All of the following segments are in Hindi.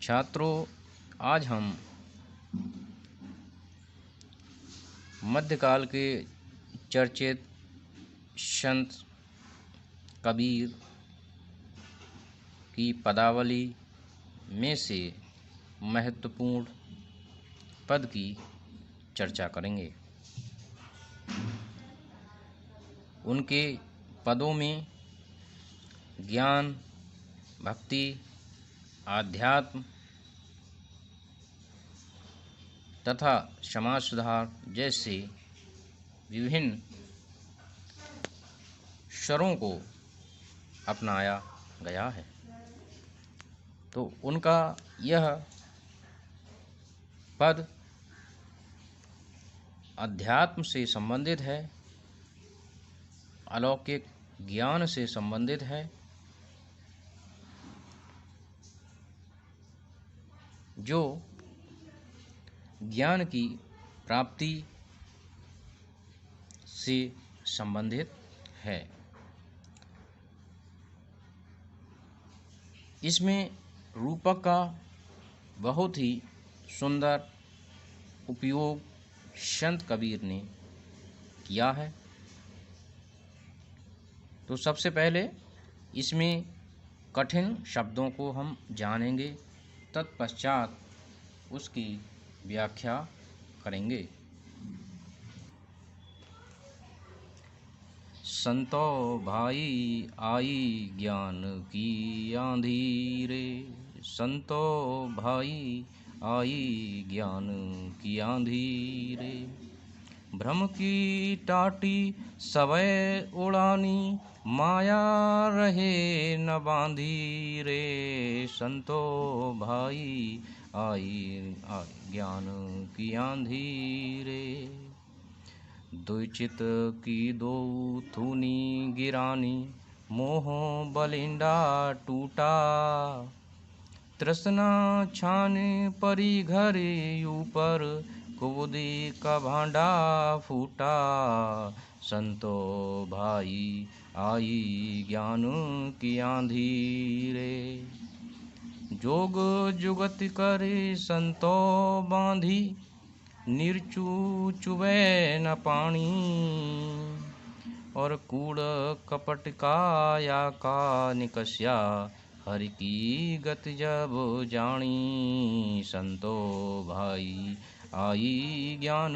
छात्रों, आज हम मध्यकाल के चर्चित संत कबीर की पदावली में से महत्वपूर्ण पद की चर्चा करेंगे। उनके पदों में ज्ञान, भक्ति, आध्यात्म तथा समाज सुधार जैसे विभिन्न स्वरों को अपनाया गया है। तो उनका यह पद अध्यात्म से संबंधित है, अलौकिक ज्ञान से संबंधित है, जो ज्ञान की प्राप्ति से संबंधित है। इसमें रूपक का बहुत ही सुंदर उपयोग संत कबीर ने किया है। तो सबसे पहले इसमें कठिन शब्दों को हम जानेंगे, तत्पश्चात उसकी व्याख्या करेंगे। संतो भाई आई ज्ञान की आंधी रे, संतो भाई आई ज्ञान की आंधी रे, भ्रम की टाटी सवै उड़ानी, माया रहे न बांधी रे, संतो भाई आई ज्ञान की आंधी रे, द्वैचित की दो थूनी गिरानी, मोह बलिंडा टूटा, तृष्णा छाने परी घरे ऊपर, कुबुदी का भांडा फूटा, संतो भाई आई ज्ञान की आंधी रे, जोग जुगत करे संतो बांधी, निर्चू चुबे न पानी, और कूड़ कपट काया का निकस्या, हरि की गति जब जानी, संतो भाई आई ज्ञान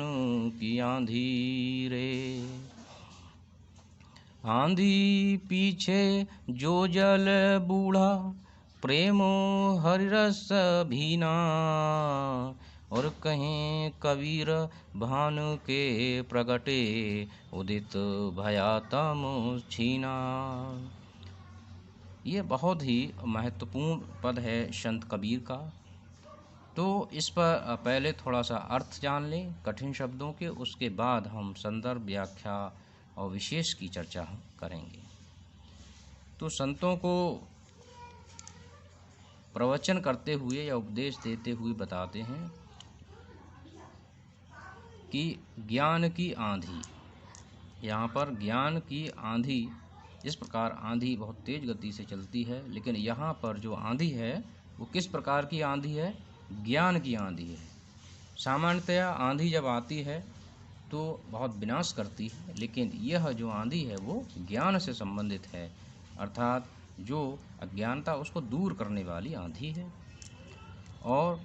की आंधी रे, आंधी पीछे जो जल बूढ़ा, प्रेम हरिरस भीना, और कहें कबीर भानु के प्रगटे, उदित भया तम छीना। ये बहुत ही महत्वपूर्ण पद है संत कबीर का। तो इस पर पहले थोड़ा सा अर्थ जान लें कठिन शब्दों के, उसके बाद हम संदर्भ, व्याख्या और विशेष की चर्चा करेंगे। तो संतों को प्रवचन करते हुए या उपदेश देते हुए बताते हैं कि ज्ञान की आंधी, यहाँ पर ज्ञान की आंधी, इस प्रकार आंधी बहुत तेज गति से चलती है, लेकिन यहाँ पर जो आंधी है वो किस प्रकार की आंधी है? ज्ञान की आंधी है। सामान्यतया आंधी जब आती है तो बहुत विनाश करती है, लेकिन यह जो आंधी है वो ज्ञान से संबंधित है, अर्थात जो अज्ञानता उसको दूर करने वाली आंधी है। और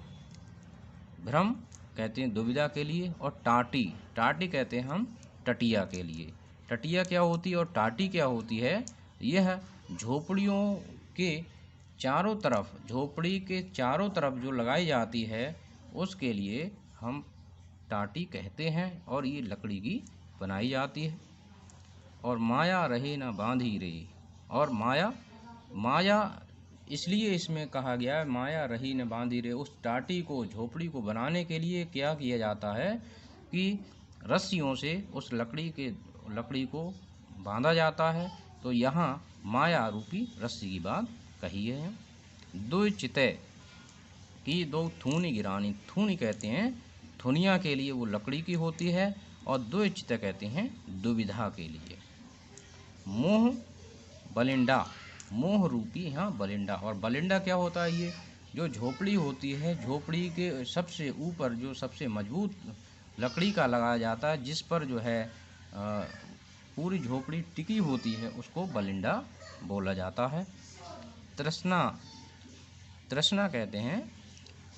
भ्रम कहते हैं दुविधा के लिए, और टाटी, टाटी कहते हैं हम टटिया के लिए। टटिया क्या होती है और टाटी क्या होती है? यह झोपड़ियों के चारों तरफ, झोपड़ी के चारों तरफ जो लगाई जाती है उसके लिए हम टाटी कहते हैं, और ये लकड़ी की बनाई जाती है। और माया रहे न बांधी रे, और माया, माया इसलिए इसमें कहा गया है माया रही न बांधी रे। उस टाटी को, झोपड़ी को बनाने के लिए क्या किया जाता है कि रस्सियों से उस लकड़ी को बांधा जाता है। तो यहाँ माया रूपी रस्सी की बात कही है। दो चिते की दो थूनी गिरानी, थूनी कहते हैं थुनिया के लिए, वो लकड़ी की होती है, और दो चिते कहते हैं दुविधा के लिए। मोह बलिंडा, मोह रूपी यहाँ बलिंडा, और बलिंडा क्या होता है? ये जो झोपड़ी होती है, झोपड़ी के सबसे ऊपर जो सबसे मजबूत लकड़ी का लगाया जाता है, जिस पर जो है पूरी झोपड़ी टिकी होती है, उसको बलिंडा बोला जाता है। तृष्णा, तृष्णा कहते हैं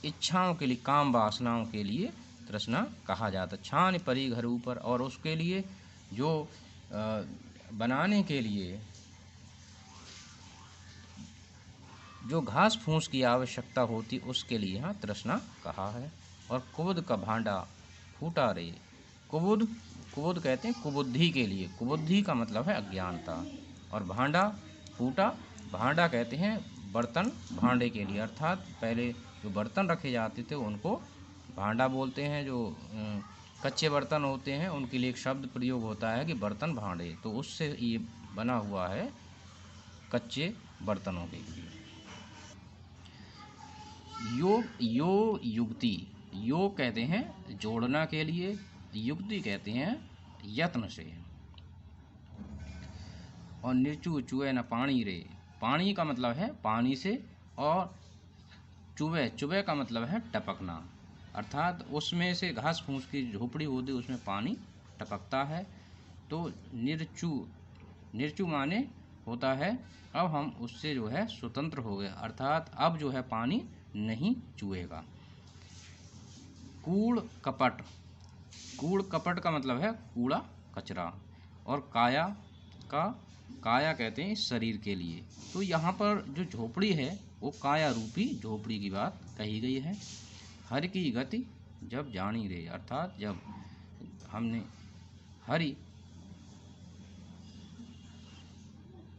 इच्छाओं के लिए, काम वासनाओं के लिए तृष्णा कहा जाता है। छान परी घर ऊपर, और उसके लिए जो बनाने के लिए जो घास फूस की आवश्यकता होती, उसके लिए यहाँ तृष्णा कहा है। और कुबुद का भांडा फूटा रे, कुबुद, कुबुद कहते हैं कुबुद्धि के लिए, कुबुद्धि का मतलब है अज्ञानता। और भांडा फूटा, भांडा कहते हैं बर्तन भांडे के लिए, अर्थात पहले जो बर्तन रखे जाते थे उनको भांडा बोलते हैं। जो कच्चे बर्तन होते हैं उनके लिए एक शब्द प्रयोग होता है कि बर्तन भांडे, तो उससे ये बना हुआ है कच्चे बर्तनों के लिए। योग युक्ति, योग कहते हैं जोड़ना के लिए, युक्ति कहते हैं यत्न से। और निर्चु चुए न पानी रे, पानी का मतलब है पानी से, और चुवे, चुवे का मतलब है टपकना, अर्थात उसमें से घास फूस की झोपड़ी होती है उसमें पानी टपकता है। तो निर्चु, निर्चु माने होता है अब हम उससे जो है स्वतंत्र हो गए, अर्थात अब जो है पानी नहीं चुएगा। कूड़ कपट, कूड़ कपट का मतलब है कूड़ा कचरा। और काया का, काया कहते हैं शरीर के लिए। तो यहाँ पर जो झोपड़ी है वो काया रूपी झोपड़ी की बात कही गई है। हरि की गति जब जानी रे, अर्थात जब हमने हरि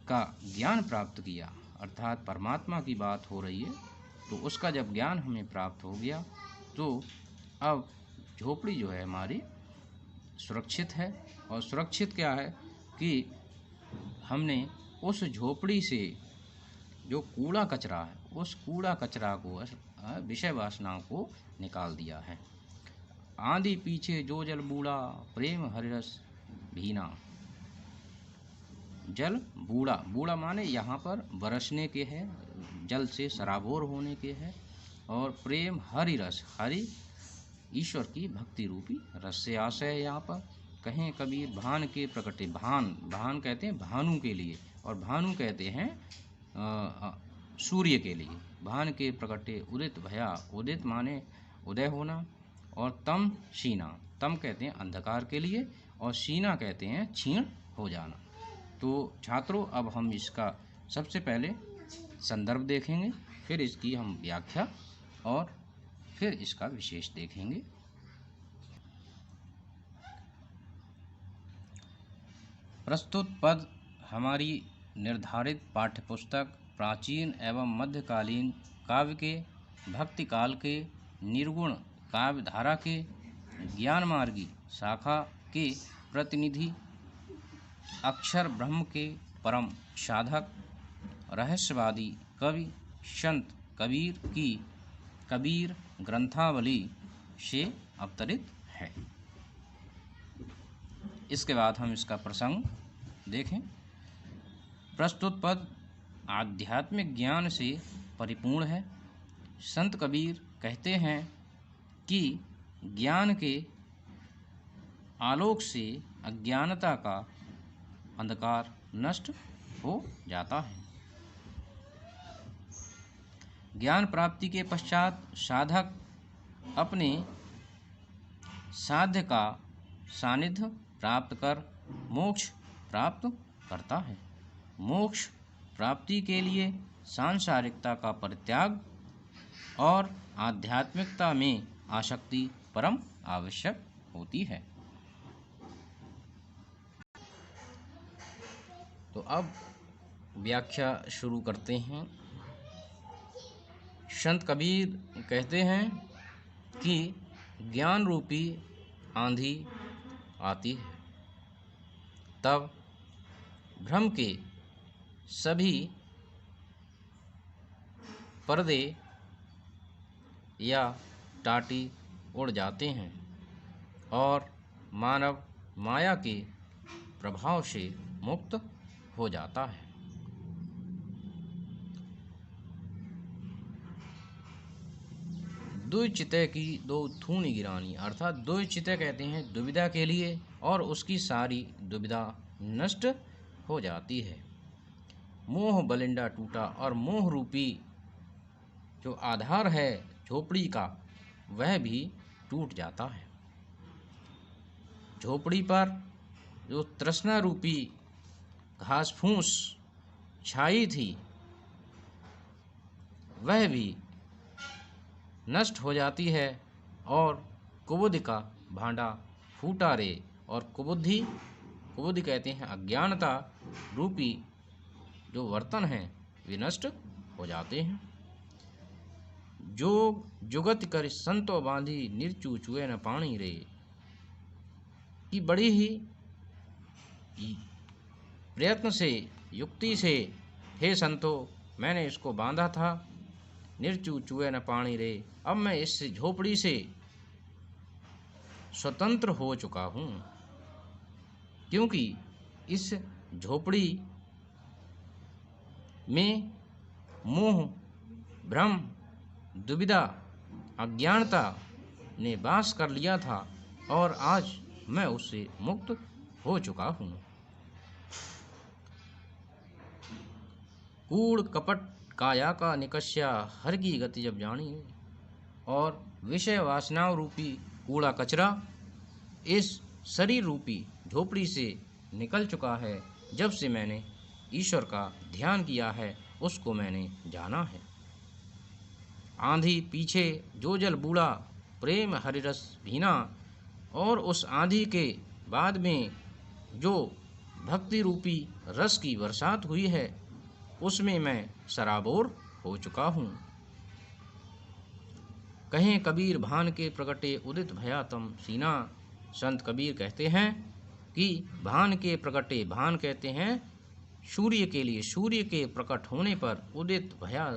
का ज्ञान प्राप्त किया, अर्थात परमात्मा की बात हो रही है, तो उसका जब ज्ञान हमें प्राप्त हो गया तो अब झोपड़ी जो है हमारी सुरक्षित है। और सुरक्षित क्या है कि हमने उस झोपड़ी से जो कूड़ा कचरा है, उस कूड़ा कचरा को, विषय वासनाओं को निकाल दिया है। आंधी पीछे जो जल बूढ़ा, प्रेम हरिरस भीना। जल बूढ़ा, बूढ़ा माने यहाँ पर बरसने के है, जल से सराबोर होने के है। और प्रेम हरि रस, हरि ईश्वर की भक्ति रूपी रस से आशय है। यहाँ पर कहें कबीर भान के प्रकटे, भान, भान कहते हैं भानु के लिए, और भानु कहते हैं सूर्य के लिए। भान के प्रकटे उदित भया, उदित माने उदय होना। और तम शीना, तम कहते हैं अंधकार के लिए, और शीना कहते हैं क्षीण हो जाना। तो छात्रों अब हम इसका सबसे पहले संदर्भ देखेंगे, फिर इसकी हम व्याख्या और फिर इसका विशेष देखेंगे। प्रस्तुत पद हमारी निर्धारित पाठ्यपुस्तक प्राचीन एवं मध्यकालीन काव्य के, भक्ति काल के, निर्गुण काव्य धारा के, ज्ञान मार्गी शाखा के प्रतिनिधि, अक्षर ब्रह्म के परम साधक, रहस्यवादी कवि संत कबीर की कबीर ग्रंथावली से अवतरित है। इसके बाद हम इसका प्रसंग देखें। प्रस्तुत पद आध्यात्मिक ज्ञान से परिपूर्ण है। संत कबीर कहते हैं कि ज्ञान के आलोक से अज्ञानता का अंधकार नष्ट हो जाता है। ज्ञान प्राप्ति के पश्चात साधक अपने साध्य का सानिध्य प्राप्त कर मोक्ष प्राप्त करता है। मोक्ष प्राप्ति के लिए सांसारिकता का परित्याग और आध्यात्मिकता में आसक्ति परम आवश्यक होती है। तो अब व्याख्या शुरू करते हैं। संत कबीर कहते हैं कि ज्ञान रूपी आंधी आती है, तब भ्रम के सभी पर्दे या टाटी उड़ जाते हैं और मानव माया के प्रभाव से मुक्त हो जाता है। द्विचिते की दो थूनी गिरानी, अर्थात द्विचिते कहते हैं दुविधा के लिए, और उसकी सारी दुविधा नष्ट हो जाती है। मोह बलिंडा टूटा, और मोह रूपी जो आधार है झोपड़ी का वह भी टूट जाता है। झोपड़ी पर जो तृष्णा रूपी घास फूस छाई थी वह भी नष्ट हो जाती है, और कुबुद्धि का भांडा फूटा रे, और कुबुद्धि कहते हैं अज्ञानता रूपी जो वर्तन है वे नष्ट हो जाते हैं। जोग जुगत कर संतो बांधी, निर्चू चुए न पानी रे, कि बड़ी ही प्रयत्न से युक्ति से हे संतो मैंने इसको बांधा था, निर्चू चुए न पानी रे, अब मैं इस झोपड़ी से स्वतंत्र हो चुका हूँ, क्योंकि इस झोपड़ी में मोह भ्रम दुविधा अज्ञानता ने वास कर लिया था, और आज मैं उससे मुक्त हो चुका हूँ। कूड़ कपट काया का निकष्या, हर की गति जब जानी, और विषय वासनाओं रूपी कूड़ा कचरा इस शरीर रूपी झोपड़ी से निकल चुका है। जब से मैंने ईश्वर का ध्यान किया है, उसको मैंने जाना है। आंधी पीछे जो जल बूढ़ा, प्रेम हरिरस भीना, और उस आंधी के बाद में जो भक्ति रूपी रस की बरसात हुई है उसमें मैं सराबोर हो चुका हूँ। कहें कबीर भान के प्रगटे उदित भया तम सीना, संत कबीर कहते हैं कि भान के प्रगटे, भान कहते हैं सूर्य के लिए, सूर्य के प्रकट होने पर उदित भया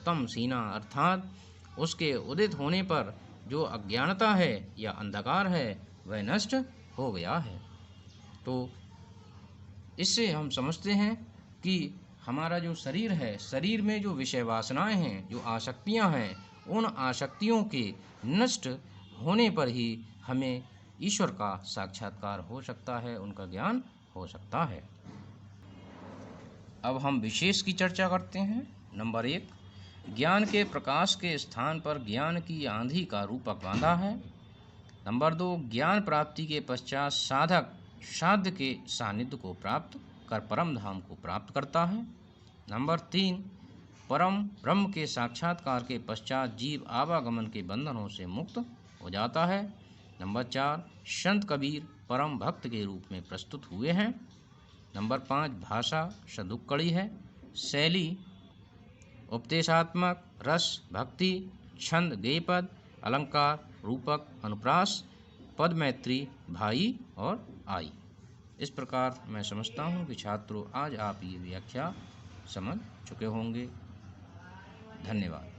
तम सीना, अर्थात उसके उदित होने पर जो अज्ञानता है या अंधकार है वह नष्ट हो गया है। तो इससे हम समझते हैं कि हमारा जो शरीर है, शरीर में जो विषय वासनाएं हैं, जो आसक्तियां हैं, उन आसक्तियों के नष्ट होने पर ही हमें ईश्वर का साक्षात्कार हो सकता है, उनका ज्ञान हो सकता है। अब हम विशेष की चर्चा करते हैं। नंबर 1, ज्ञान के प्रकाश के स्थान पर ज्ञान की आंधी का रूपक बांधा है। नंबर 2, ज्ञान प्राप्ति के पश्चात साधक साध्य के सानिध्य को प्राप्त कर परम धाम को प्राप्त करता है। नंबर 3, परम ब्रह्म के साक्षात्कार के पश्चात जीव आवागमन के बंधनों से मुक्त हो जाता है। नंबर 4, संत कबीर परम भक्त के रूप में प्रस्तुत हुए हैं। नंबर 5, भाषा सदुक्कड़ी है, शैली उपदेशात्मक, रस भक्ति, छंद गेयपद, अलंकार रूपक, अनुप्रास, पद मैत्री, भाई और आई। इस प्रकार मैं समझता हूँ कि छात्रों आज आप ये व्याख्या समझ चुके होंगे। धन्यवाद।